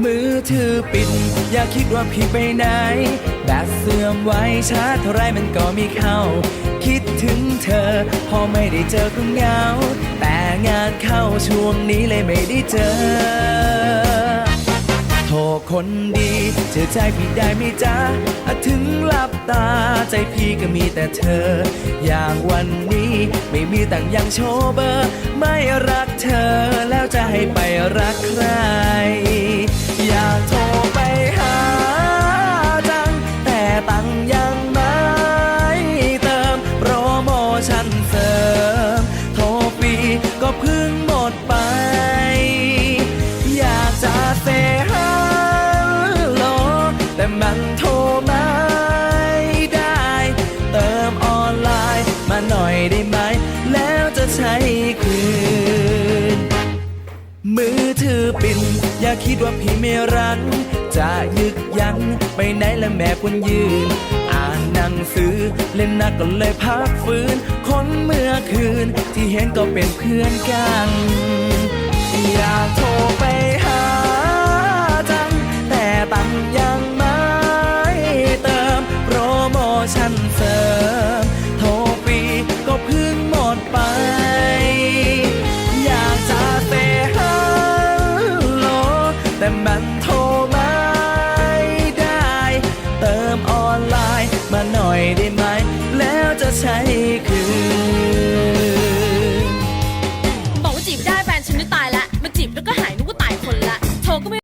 มือถือปิดอย่าคิดว่าพี่ไปไหนแบตเสื่อมไว้ชาร์จเท่าไรมันก็มีเข้าคิดถึงเธอพอไม่ได้เจอก็เหงาแต่งานเข้าช่วงนี้เลยไม่ได้เจอโทรคนดีเจอใจพี่ได้ไหมจ๊ะถึงหลับตาใจพี่ก็มีแต่เธออย่างวันนี้ไม่มีต่างอย่างโชว์เบอร์ไม่รักเธอแล้วจะให้ไปรักใครอยากโทรไปหาจังแต่ตังยังไม่เติมโปรโมชั่นเสริมโทรฟรีก็เพิ่งหมดไปอยากจะเซฮัลโหลแต่มันโทรไม่ได้เติมออนไลน์มาหน่อยได้ไหมแล้วจะใช้คืนมือถือปิดอย่าคิดว่าพี่ไม่รักจะยึกยันไปไหนและแม่ควรยืนอ่านหนังสือเล่นนักก็เลยพักฟื้นคนเมื่อคืนที่เห็นก็เป็นเพื่อนกันอยากโทรไปหาจังแต่ตังยังไม่เติมโปรโมชั่นเสริมโทรฟรีก็เพิ่งหมดไปอยากจะเซฮัลโหลแต่มันโทรไม่ได้เติมออนไลน์มาหน่อยได้ไหมแล้วจะใช้คืนบอกว่าจีบได้แฟนฉันนี่ตายละมาจีบแล้วก็หายนึกว่าตายคนละโทรก็ไม่